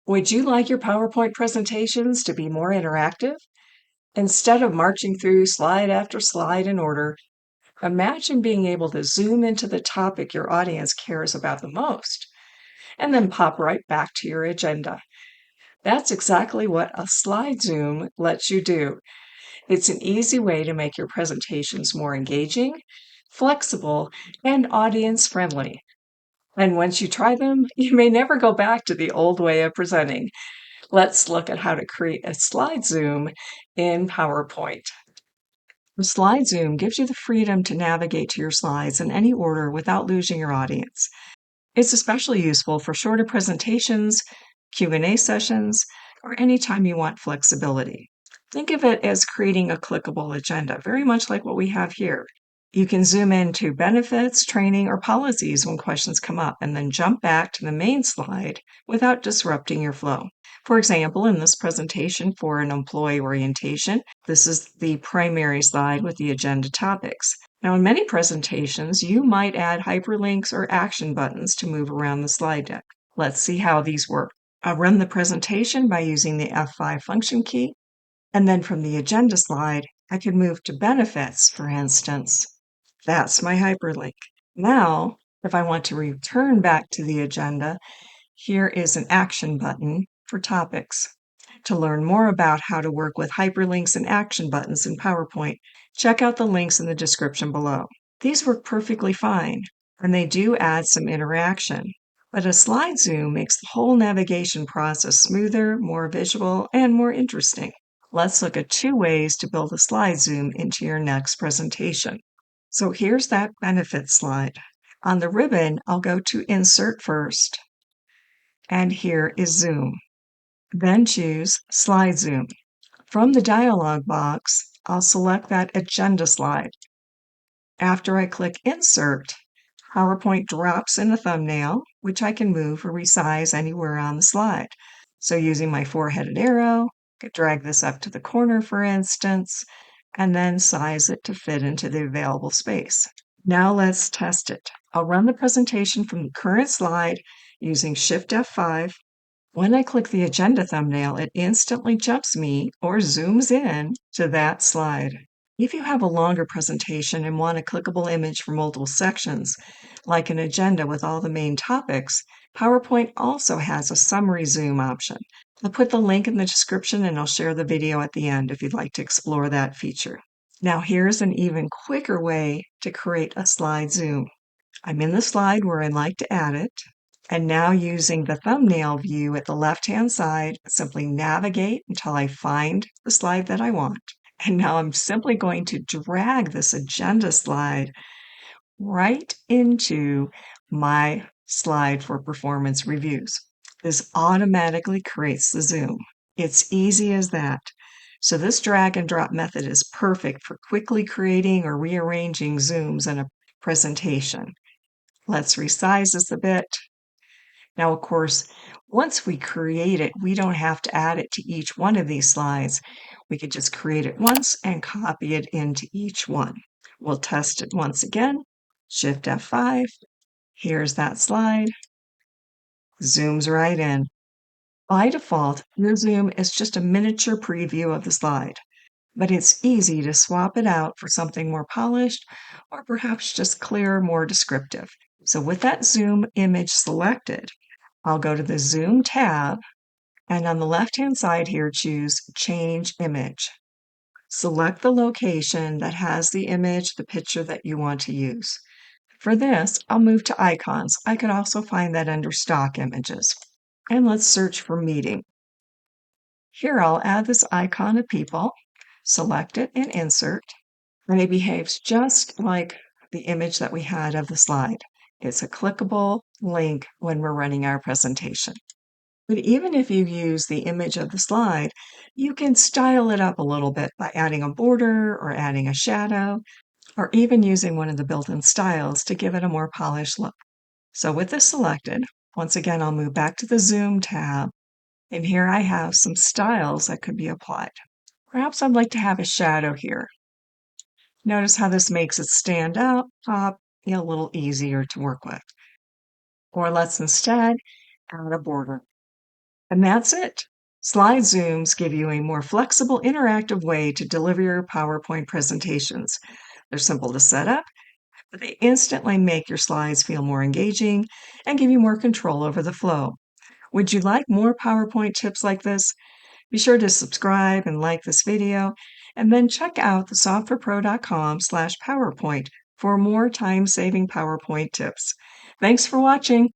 Would you like your PowerPoint presentations to be more interactive? Instead of marching through slide after slide in order, imagine being able to zoom into the topic your audience cares about the most, and then pop right back to your agenda. That's exactly what a slide zoom lets you do. It's an easy way to make your presentations more engaging, flexible, and audience friendly. And once you try them, you may never go back to the old way of presenting. Let's look at how to create a slide zoom in PowerPoint. The slide zoom gives you the freedom to navigate to your slides in any order without losing your audience. It's especially useful for shorter presentations, Q&A sessions, or anytime you want flexibility. Think of it as creating a clickable agenda, very much like what we have here. You can zoom into benefits, training, or policies when questions come up, and then jump back to the main slide without disrupting your flow. For example, in this presentation for an employee orientation, this is the primary slide with the agenda topics. Now, in many presentations, you might add hyperlinks or action buttons to move around the slide deck. Let's see how these work. I'll run the presentation by using the F5 function key, and then from the agenda slide, I can move to benefits, for instance. That's my hyperlink. Now, if I want to return back to the agenda, here is an action button for topics. To learn more about how to work with hyperlinks and action buttons in PowerPoint, check out the links in the description below. These work perfectly fine, and they do add some interaction. But a slide zoom makes the whole navigation process smoother, more visual, and more interesting. Let's look at 2 ways to build a slide zoom into your next presentation. So here's that benefit slide. On the ribbon, I'll go to Insert first, and here is Zoom. Then choose Slide Zoom. From the dialog box, I'll select that agenda slide. After I click Insert, PowerPoint drops in a thumbnail, which I can move or resize anywhere on the slide. So using my 4-headed arrow, I could drag this up to the corner, for instance, and then size it to fit into the available space. Now let's test it. I'll run the presentation from the current slide using Shift F5. When I click the agenda thumbnail, it instantly jumps me or zooms in to that slide. If you have a longer presentation and want a clickable image for multiple sections, like an agenda with all the main topics, PowerPoint also has a summary zoom option. I'll put the link in the description and I'll share the video at the end if you'd like to explore that feature. Now here's an even quicker way to create a slide zoom. I'm in the slide where I'd like to add it, and now using the thumbnail view at the left-hand side, simply navigate until I find the slide that I want. And now I'm simply going to drag this agenda slide right into my slide for performance reviews. This automatically creates the zoom. It's easy as that. So this drag and drop method is perfect for quickly creating or rearranging zooms in a presentation. Let's resize this a bit. Now, of course, once we create it, we don't have to add it to each one of these slides. We could just create it once and copy it into each one. We'll test it once again. Shift F5. Here's that slide. Zooms right in. By default, your zoom is just a miniature preview of the slide, but it's easy to swap it out for something more polished or perhaps just clearer, more descriptive. So with that zoom image selected, I'll go to the Zoom tab, and on the left-hand side here, choose Change Image. Select the location that has the image, the picture that you want to use. For this, I'll move to icons. I could also find that under Stock Images. And let's search for Meeting. Here I'll add this icon of people, select it and insert, and it behaves just like the image that we had of the slide. It's a clickable link when we're running our presentation. But even if you use the image of the slide, you can style it up a little bit by adding a border or adding a shadow, or even using one of the built-in styles to give it a more polished look. So with this selected, once again, I'll move back to the Zoom tab, and here I have some styles that could be applied. Perhaps I'd like to have a shadow here. Notice how this makes it stand out, pop, a little easier to work with. Or let's instead add a border. And that's it. Slide Zooms give you a more flexible, interactive way to deliver your PowerPoint presentations. They're simple to set up, but they instantly make your slides feel more engaging and give you more control over the flow. Would you like more PowerPoint tips like this? Be sure to subscribe and like this video, and then check out thesoftwarepro.com/PowerPoint for more time-saving PowerPoint tips. Thanks for watching.